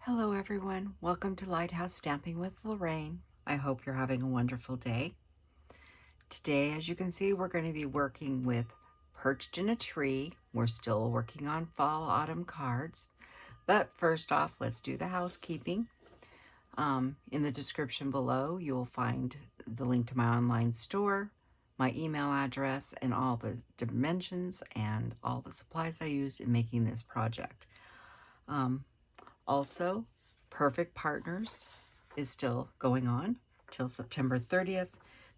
Hello everyone, welcome to Lighthouse Stamping with Lorraine. I hope you're having a wonderful day. Today, as you can see, we're going to be working with Perched in a Tree. We're still working on fall autumn cards, but first off, let's do the housekeeping. In the description below, you will find the link to my online store, my email address, and all the dimensions and all the supplies I used in making this project. Also, Perfect Partners is still going on till September 30th.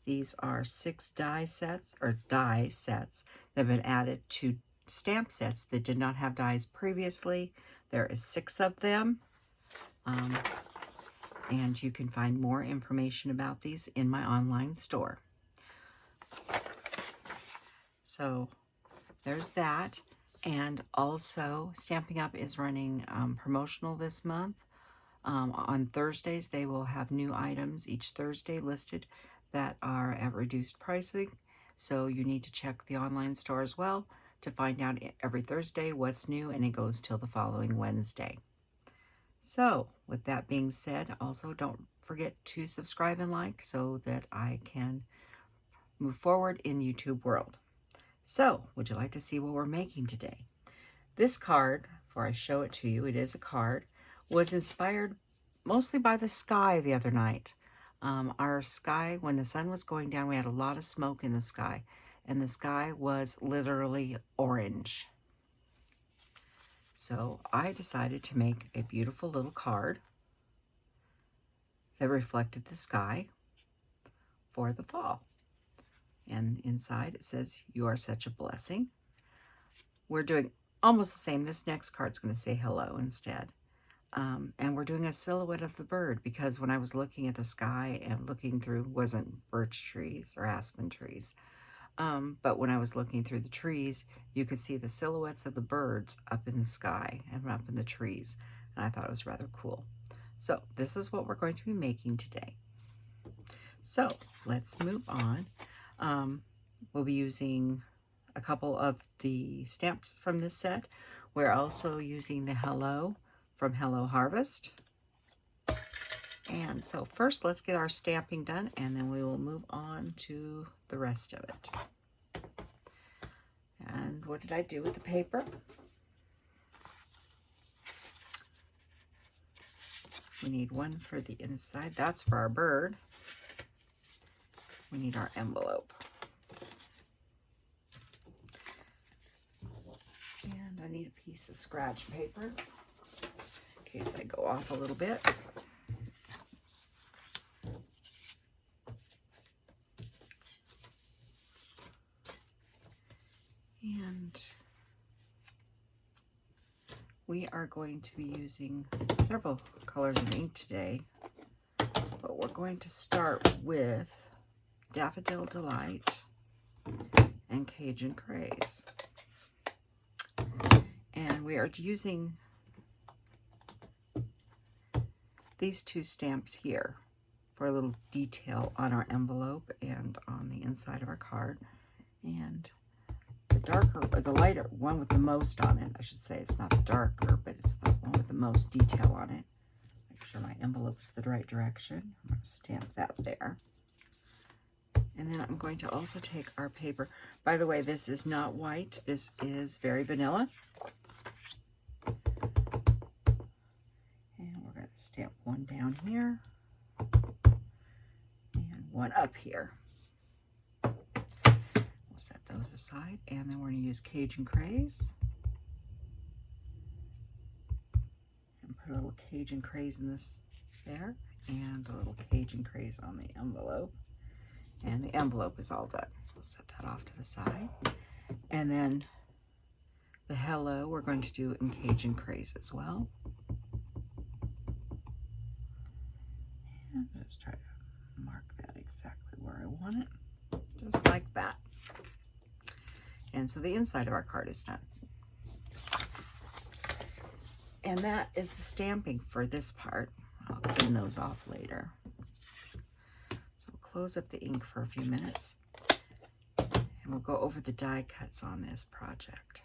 These are 6 die sets that have been added to stamp sets that did not have dies previously. There is 6 of them. And you can find more information about these in my online store. So there's that. And also, Stampin' Up! Is running promotional this month. On Thursdays, they will have new items each Thursday listed that are at reduced pricing. So you need to check the online store as well to find out every Thursday what's new, and it goes till the following Wednesday. So with that being said, also don't forget to subscribe and like so that I can move forward in YouTube world. So, would you like to see what we're making today? This card, before I show it to you, it is a card, was inspired mostly by the sky the other night. Our sky, when the sun was going down, we had a lot of smoke in the sky, and the sky was literally orange. So I decided to make a beautiful little card that reflected the sky for the fall. And inside it says, "You are such a blessing." We're doing almost the same. This next card's going to say hello instead. And we're doing a silhouette of the bird because when I was looking at the sky and looking through, wasn't birch trees or aspen trees. But when I was looking through the trees, you could see the silhouettes of the birds up in the sky and up in the trees. And I thought it was rather cool. So this is what we're going to be making today. So let's move on. We'll be using a couple of the stamps from this set. We're also using the Hello from Hello Harvest. And so first let's get our stamping done, and then we will move on to the rest of it. And what did I do with the paper? We need one for the inside. That's for our bird. We need our envelope. And I need a piece of scratch paper in case I go off a little bit. And we are going to be using several colors of ink today, but we're going to start with Daffodil Delight and Cajun Craze. And we are using these 2 stamps here for a little detail on our envelope and on the inside of our card. And the darker, or the lighter one with the most on it, I should say, it's not the darker, but it's the one with the most detail on it. Make sure my envelope's the right direction. I'm going to stamp that there. And then I'm going to also take our paper. By the way, this is not white. This is very vanilla. And we're going to stamp one down here and one up here. We'll set those aside. And then we're going to use Cajun Craze. And put a little Cajun Craze in this there. And a little Cajun Craze on the envelope. And the envelope is all done. We'll set that off to the side. And then the Hello we're going to do in Cajun Craze as well. And let's try to mark that exactly where I want it. Just like that. And so the inside of our card is done. And that is the stamping for this part. I'll clean those off later. Close up the ink for a few minutes, and we'll go over the die cuts on this project.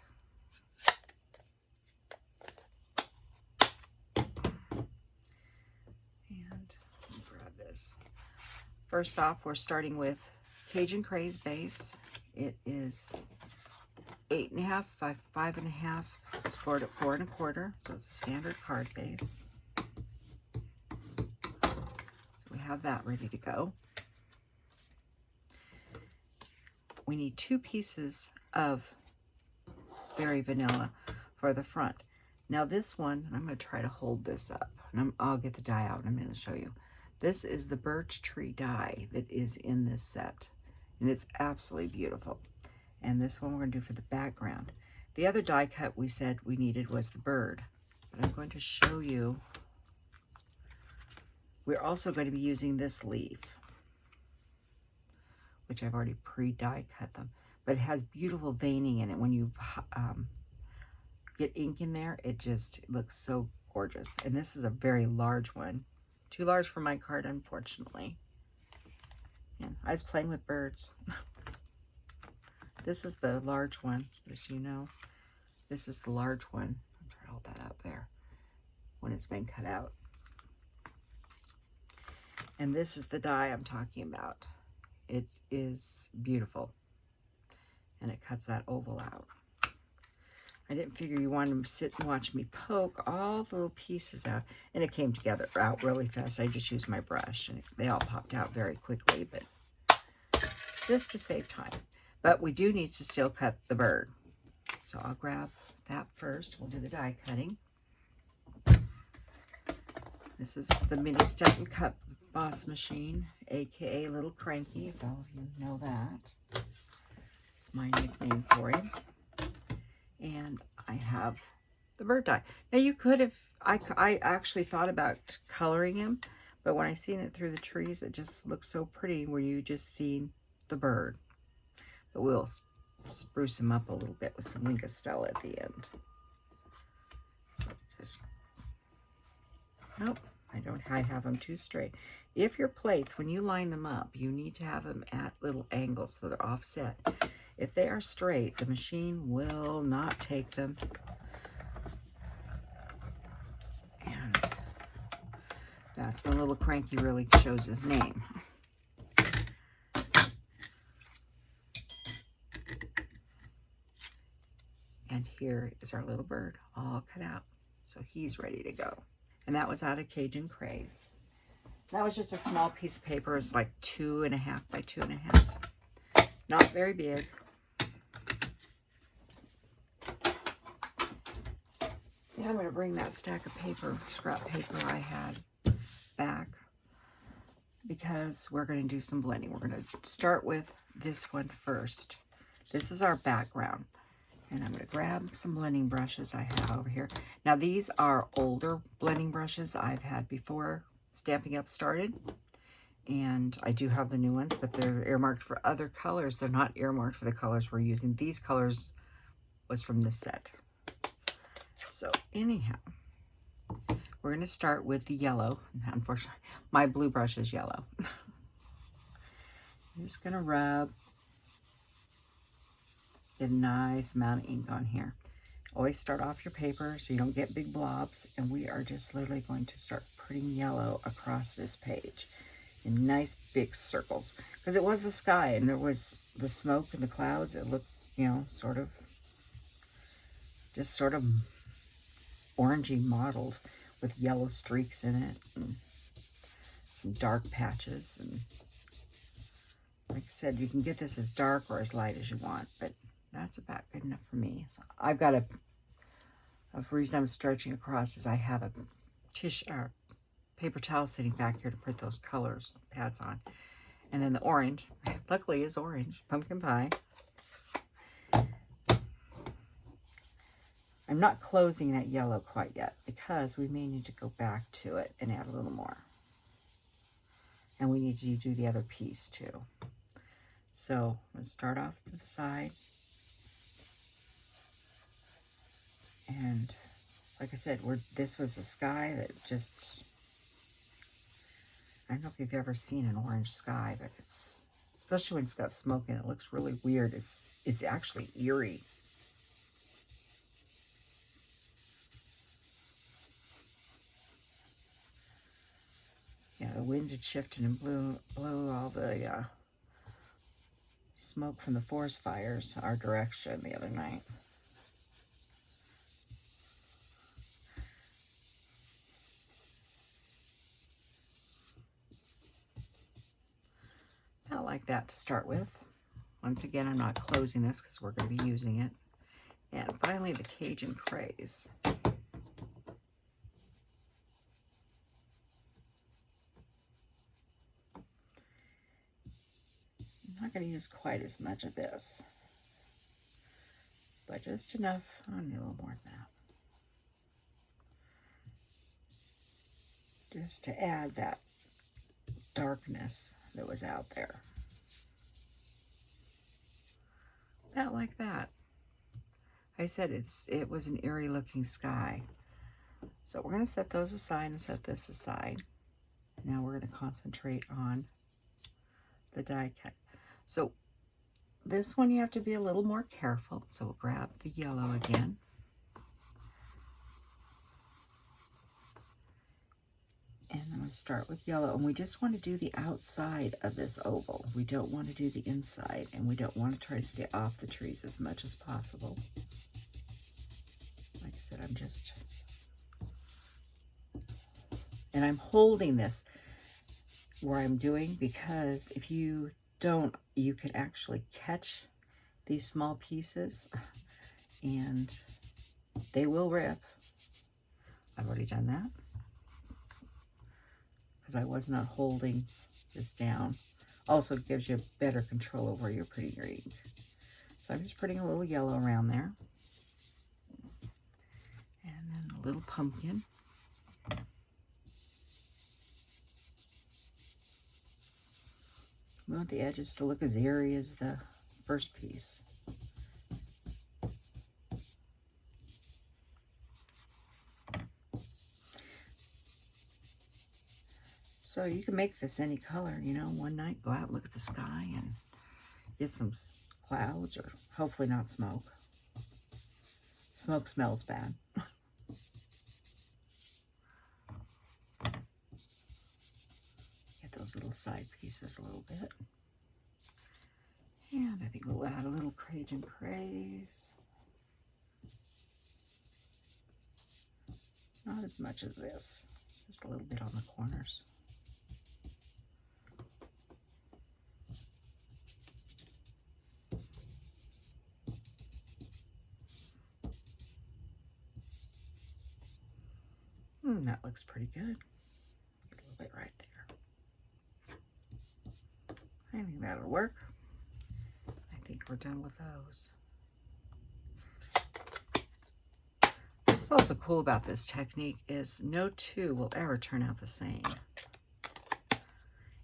this. First off, we're starting with Cajun Craze base. It is 8.5 by 5.5, scored at 4 1/4, so it's a standard card base. So we have that ready to go. We need 2 pieces of Very Vanilla for the front. Now this one, I'm going to try to hold this up, and I'll get the die out in a minute to show you. This is the Birch Tree die that is in this set, and it's absolutely beautiful. And this one we're going to do for the background. The other die cut we said we needed was the bird, but I'm going to show you. We're also going to be using this leaf, which I've already pre-die cut them, but it has beautiful veining in it. When you get ink in there, it just looks so gorgeous. And this is a very large one. Too large for my card, unfortunately. And I was playing with birds. This is the large one, just so you know. This is the large one. I'm trying to hold that up there when it's been cut out. And this is the die I'm talking about. It is beautiful. And it cuts that oval out. I didn't figure you wanted to sit and watch me poke all the little pieces out. And it came together out really fast. I just used my brush, and they all popped out very quickly, but just to save time. But we do need to still cut the bird. So I'll grab that first. We'll do the die cutting. This is the mini Stampin' Cut Boss machine, aka Little Cranky, if all of you know that. It's my nickname for him. And I have the bird die. Now you could have, I actually thought about coloring him, but when I seen it through the trees, it just looks so pretty where you just seen the bird. But we'll spruce him up a little bit with some Stella at the end. So just, nope, I have them too straight. If your plates, when you line them up, you need to have them at little angles so they're offset. If they are straight, the machine will not take them. And that's when Little Cranky really shows his name. And here is our little bird all cut out. So he's ready to go. And that was out of Cajun Craze. That was just a small piece of paper. It's like 2.5 by 2.5. Not very big. Yeah, I'm going to bring that stack of paper, scrap paper I had back, because we're going to do some blending. We're going to start with this one first. This is our background. And I'm going to grab some blending brushes I have over here. Now these are older blending brushes I've had before Stampin' Up started. And I do have the new ones, but they're earmarked for other colors. They're not earmarked for the colors we're using. These colors was from this set. So anyhow, we're going to start with the yellow. Unfortunately, my blue brush is yellow. I'm just going to rub. Get a nice amount of ink on here. Always start off your paper so you don't get big blobs. And we are just literally going to start putting yellow across this page in nice big circles. Because it was the sky and there was the smoke and the clouds. It looked, you know, sort of orangey mottled with yellow streaks in it and some dark patches. And like I said, you can get this as dark or as light as you want, but that's about good enough for me. So I've got a reason I'm stretching across is I have a paper towel sitting back here to put those colors pads on. And then the orange, luckily is orange, Pumpkin Pie. I'm not closing that yellow quite yet because we may need to go back to it and add a little more. And we need to do the other piece too. So I'm going to start off to the side. And like I said, this was a sky that just, I don't know if you've ever seen an orange sky, but it's, especially when it's got smoke in it, looks really weird. It's actually eerie. Yeah, the wind had shifted and blew all the smoke from the forest fires our direction the other night. About like that to start with. Once again, I'm not closing this because we're going to be using it. And finally, the Cajun Craze. I'm not going to use quite as much of this, but just enough. I need a little more than that. Just to add that darkness that was out there. About like that. I said it was an eerie looking sky. So we're going to set those aside and set this aside. Now we're going to concentrate on the die cut. So this one you have to be a little more careful. So we'll grab the yellow again. And I'm going to start with yellow. And we just want to do the outside of this oval. We don't want to do the inside. And we don't want to try to stay off the trees as much as possible. Like I said, and I'm holding this where I'm doing, because if you don't, you can actually catch these small pieces and they will rip. I've already done that because I was not holding this down. Also gives you better control over where you're putting your ink. So I'm just putting a little yellow around there. And then a little pumpkin. We want the edges to look as eerie as the first piece. So you can make this any color, you know, one night go out and look at the sky and get some clouds, or hopefully not smoke. Smoke smells bad. Get those little side pieces a little bit. And I think we'll add a little Cajun Craze. Not as much as this, just a little bit on the corners. That looks pretty good. Get a little bit right there. I think that'll work. I think we're done with those. What's also cool about this technique is no two will ever turn out the same.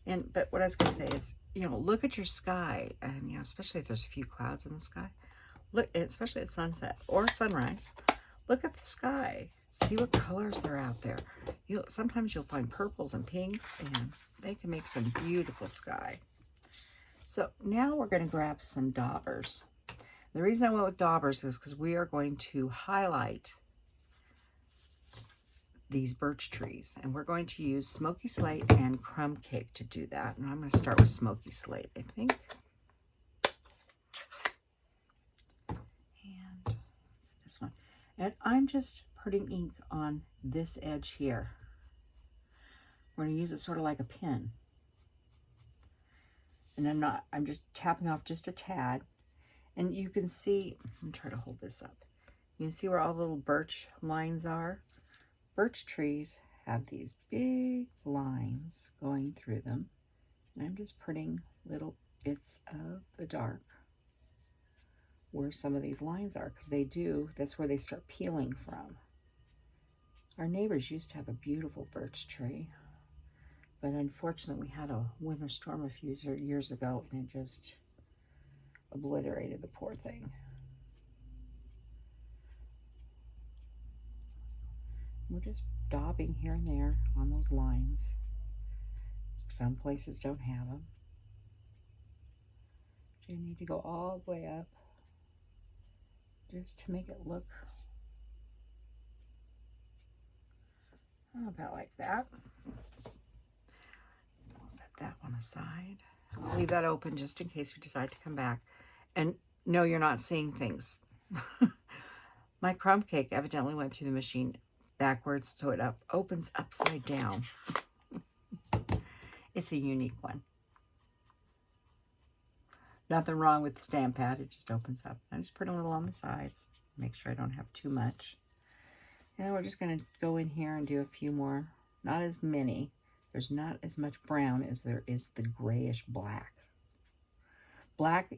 But what I was going to say is, you know, look at your sky, and, you know, especially if there's a few clouds in the sky. Look, especially at sunset or sunrise. Look at the sky. See what colors are out there. Sometimes you'll find purples and pinks, and they can make some beautiful sky. So now we're going to grab some Daubers. The reason I went with Daubers is because we are going to highlight these birch trees, and we're going to use Smoky Slate and Crumb Cake to do that. And I'm going to start with Smoky Slate, I think. And it's this one. And I'm just putting ink on this edge here. We're going to use it sort of like a pin. And I'm just tapping off just a tad. And you can see, I'm trying to hold this up. You can see where all the little birch lines are. Birch trees have these big lines going through them. And I'm just putting little bits of the dark where some of these lines are, because that's where they start peeling from. Our neighbors used to have a beautiful birch tree, but unfortunately we had a winter storm a few years ago, and it just obliterated the poor thing. We're just daubing here and there on those lines. Some places don't have them. You need to go all the way up just to make it look about like that. that one aside. I'll leave that open just in case we decide to come back. And no, you're not seeing things. My crumb cake evidently went through the machine backwards, so it opens upside down. It's a unique one. Nothing wrong with the stamp pad, it just opens up. I just put a little on the sides, make sure I don't have too much. And then we're just going to go in here and do a few more, not as many. There's not as much brown as there is the grayish black.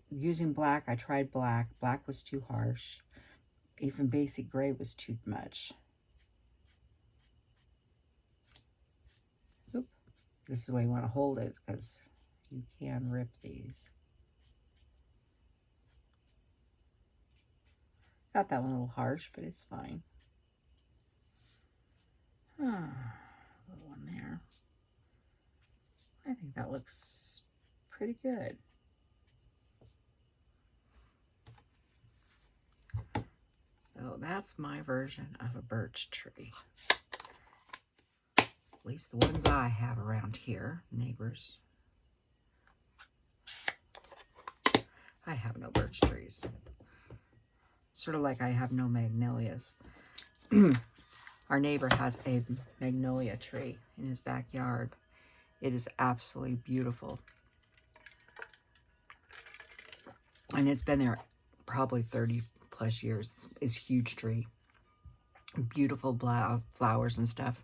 Using black, I tried black. Black was too harsh. Even basic gray was too much. Oop. This is the way you want to hold it because you can rip these. Got that one a little harsh, but it's fine. Little one there. I think that looks pretty good. So that's my version of a birch tree. At least the ones I have around here, neighbors. I have no birch trees. Sort of like I have no magnolias. Our neighbor has a magnolia tree in his backyard. It is absolutely beautiful. And it's been there probably 30 plus years. It's a huge tree. Beautiful flowers and stuff.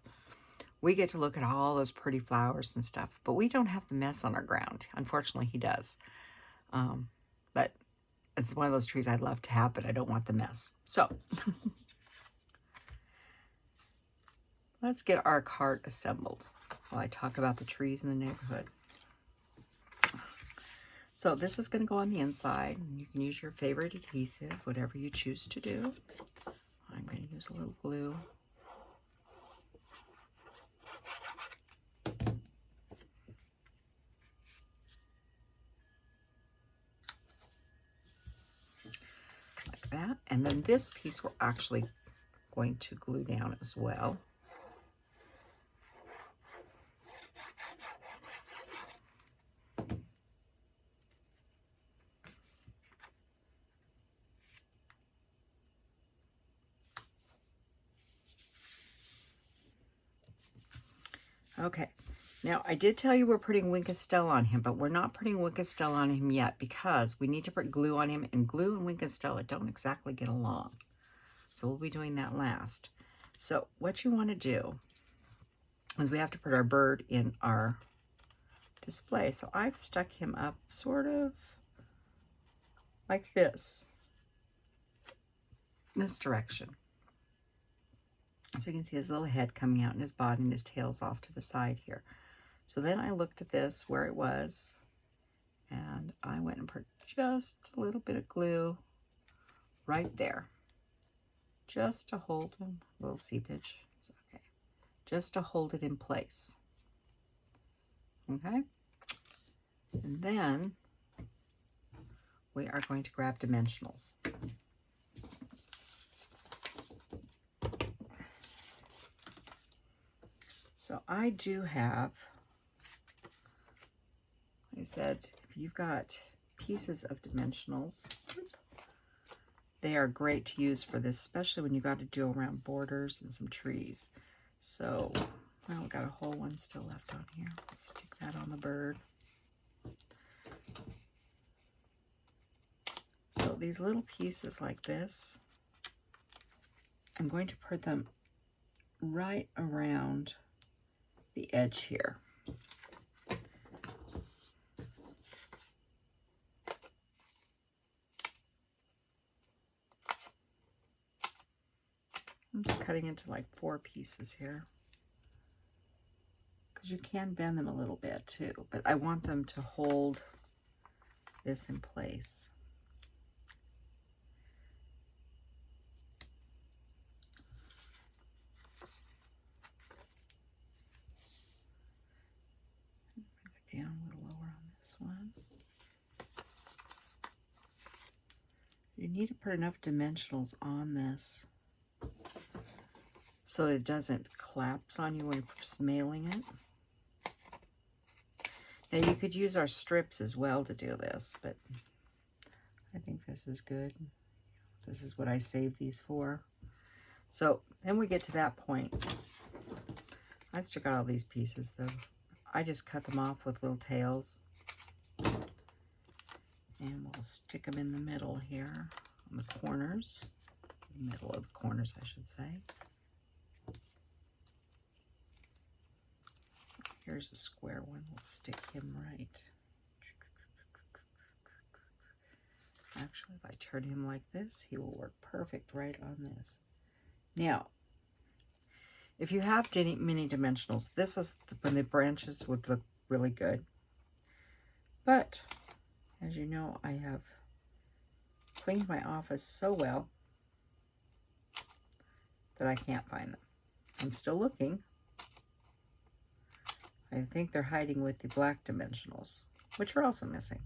We get to look at all those pretty flowers and stuff, but we don't have the mess on our ground. Unfortunately, he does. But it's one of those trees I'd love to have, but I don't want the mess. So let's get our cart assembled while I talk about the trees in the neighborhood. So this is going to go on the inside. You can use your favorite adhesive, whatever you choose to do. I'm going to use a little glue. Like that. And then this piece we're actually going to glue down as well. Okay, now I did tell you we're putting Wink of Stella on him, but we're not putting Wink of Stella on him yet because we need to put glue on him, and glue and Wink of Stella don't exactly get along. So we'll be doing that last. So what you want to do is we have to put our bird in our display. So I've stuck him up sort of like this direction. So you can see his little head coming out and his body and his tail's off to the side here. So then I looked at this where it was, and I went and put just a little bit of glue right there, just to hold him, a little seepage, it's okay, just to hold it in place. Okay, and then we are going to grab dimensionals. So I do have, like I said, if you've got pieces of dimensionals, they are great to use for this, especially when you got to do around borders and some trees. So, well, I've got a whole one still left on here. Stick that on the bird. So these little pieces like this, I'm going to put them right around the edge here. I'm just cutting into like 4 pieces here because you can bend them a little bit too, but I want them to hold this in place. Down a little lower on this one. You need to put enough dimensionals on this so that it doesn't collapse on you when you're mailing it. Now you could use our strips as well to do this, but I think this is good. This is what I saved these for. So then we get to that point. I still got all these pieces though. I just cut them off with little tails. And we'll stick them in the middle here, on the corners. The middle of the corners, I should say. Here's a square one. We'll stick him right. Actually, if I turn him like this, he will work perfect right on this. Now, if you have mini dimensionals, this is when the branches would look really good. But, as you know, I have cleaned my office so well that I can't find them. I'm still looking. I think they're hiding with the black dimensionals, which are also missing.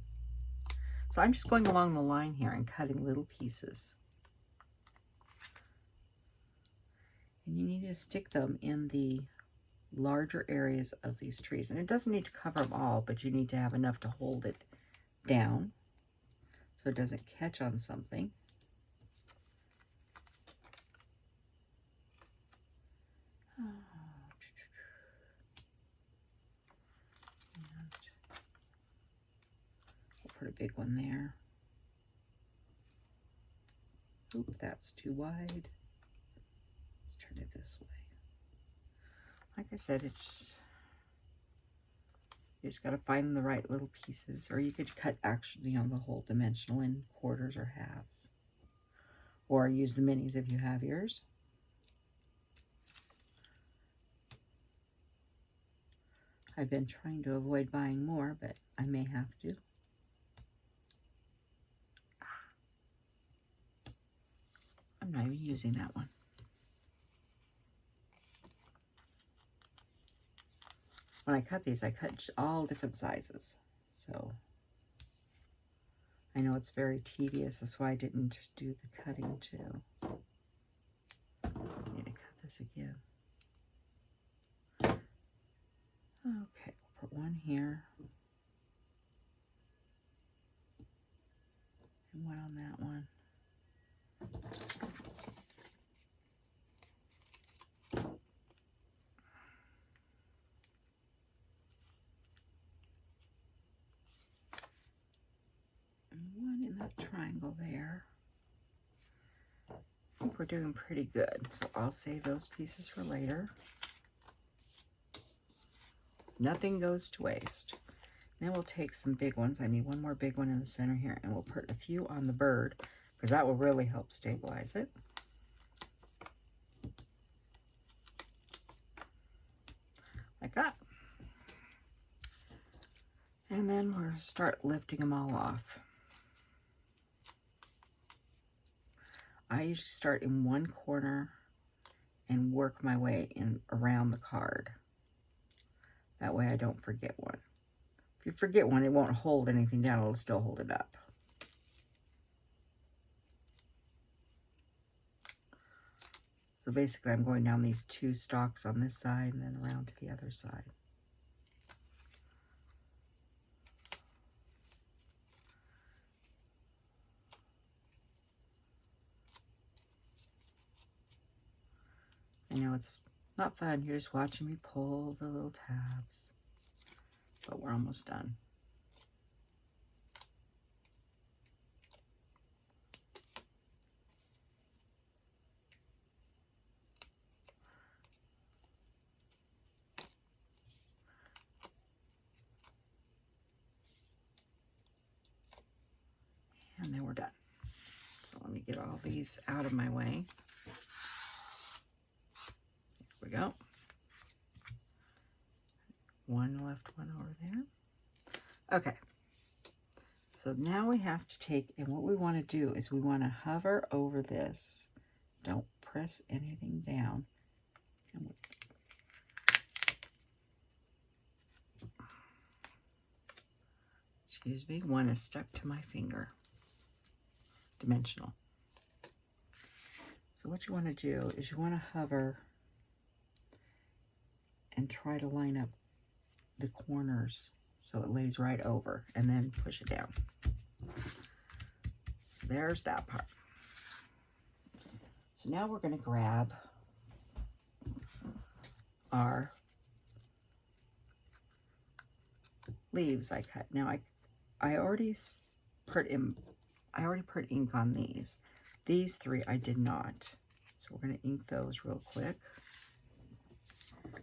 So I'm just going along the line here and cutting little pieces. And you need to stick them in the larger areas of these trees. And it doesn't need to cover them all, but you need to have enough to hold it down so it doesn't catch on something. Put a big one there. Oop, that's too wide. Let's turn it this way. Like I said, it's, you just got to find the right little pieces, or you could cut actually on the whole dimensional in quarters or halves, or use the minis if you have yours. I've been trying to avoid buying more, but I may have to. I'm not even using that one. When I cut these, I cut all different sizes. So I know it's very tedious. That's why I didn't do the cutting too. I need to cut this again. Okay, we'll put one here. And one on that one. One in that triangle there. I think we're doing pretty good, so I'll save those pieces for later. Nothing goes to waste. Then we'll take some big ones. I need one more big one in the center here, and we'll put a few on the bird because that will really help stabilize it. Like that. And then we'll start lifting them all off. I usually start in one corner and work my way in around the card. That way I don't forget one. If you forget one, it won't hold anything down. It'll still hold it up. So basically I'm going down these two stalks on this side and then around to the other side. I know it's not fun. You're just watching me pull the little tabs. But we're almost done. And then we're done. So let me get all these out of my way. There we go. One left one over there. Okay. So now we have to take, and what we want to do is we want to hover over this. Don't press anything down. And excuse me, one is stuck to my finger. Dimensional. So what you want to do is you want to hover and try to line up the corners so it lays right over, and then push it down. So there's that part. So now we're going to grab our leaves I cut. Now I already put ink on these. These three I did not. So we're going to ink those real quick.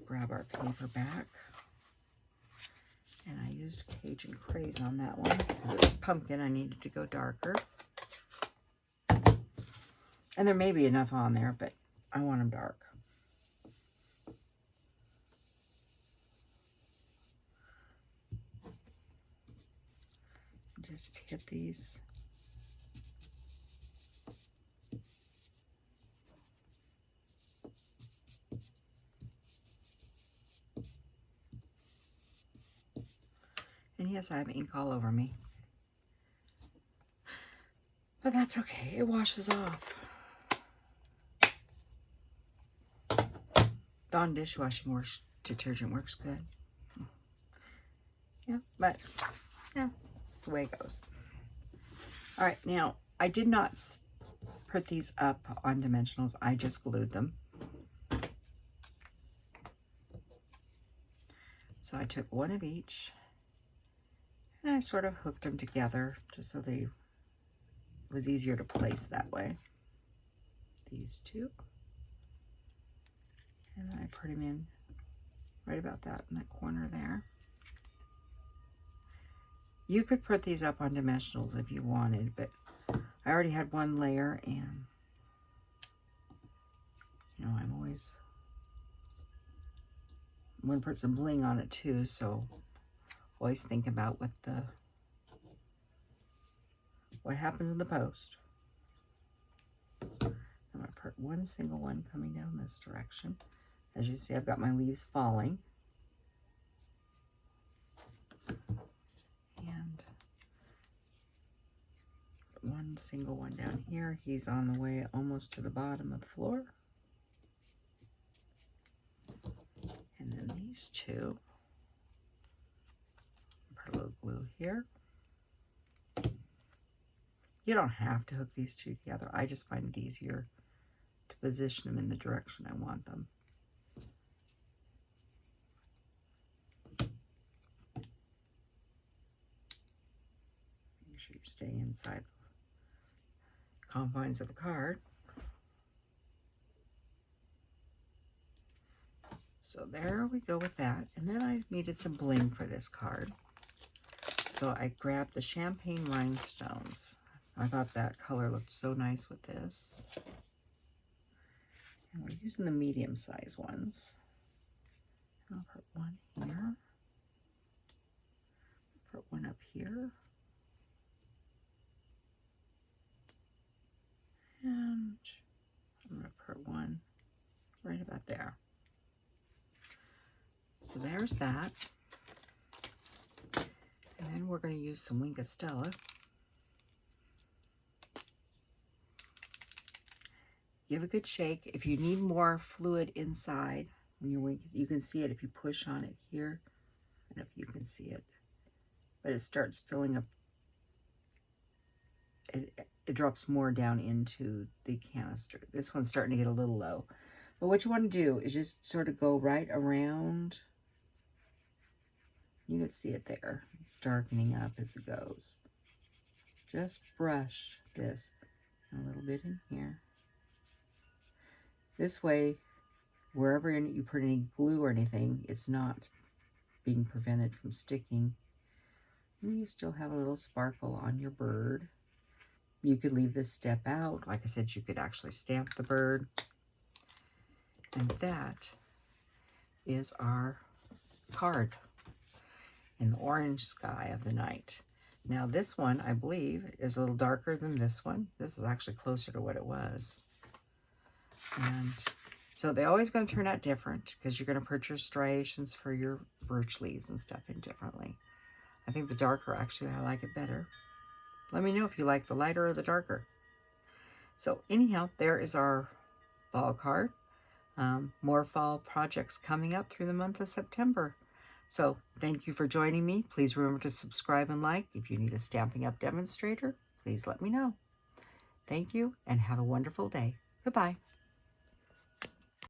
Grab our paper back. And I used Cajun Craze on that one because it was pumpkin. I needed to go darker. And there may be enough on there, but I want them dark. Just hit these. And yes, I have ink all over me. But that's okay. It washes off. Dawn dishwashing detergent works good. Yeah, but yeah, that's the way it goes. All right, now I did not put these up on dimensionals. I just glued them. So I took one of each and I sort of hooked them together just so it was easier to place that way. These two. And then I put them in right about that in that corner there. You could put these up on dimensionals if you wanted, but I already had one layer, and you know, I'm going to put some bling on it too, so always think about what happens in the post. I'm going to put one single one coming down this direction. As you see, I've got my leaves falling. And one single one down here. He's on the way almost to the bottom of the floor. And then these two. Put a little glue here. You don't have to hook these two together. I just find it easier to position them in the direction I want them. Make sure you stay inside the confines of the card. So there we go with that. And then I needed some bling for this card. So I grabbed the champagne rhinestones. I thought that color looked so nice with this. And we're using the medium size ones. And I'll put one here. Put one up here. And I'm going to put one right about there. So there's that. And then we're going to use some Wink of Stella. Give a good shake. If you need more fluid inside, when you're winking, you can see it if you push on it here. I don't know if you can see it. But it starts filling up. It drops more down into the canister. This one's starting to get a little low. But what you want to do is just sort of go right around. You can see it there. It's darkening up as it goes. Just brush this a little bit in here. This way, wherever you put any glue or anything, it's not being prevented from sticking. And you still have a little sparkle on your bird. You could leave this step out. Like I said, you could actually stamp the bird. And that is our card in the orange sky of the night. Now this one, I believe, is a little darker than this one. This is actually closer to what it was. And so they're always going to turn out different because you're going to put your striations for your birch leaves and stuff in differently. I think the darker, actually, I like it better. Let me know if you like the lighter or the darker. So anyhow, there is our fall card. More fall projects coming up through the month of September. So thank you for joining me. Please remember to subscribe and like. If you need a Stampin' Up! Demonstrator, please let me know. Thank you and have a wonderful day. Goodbye.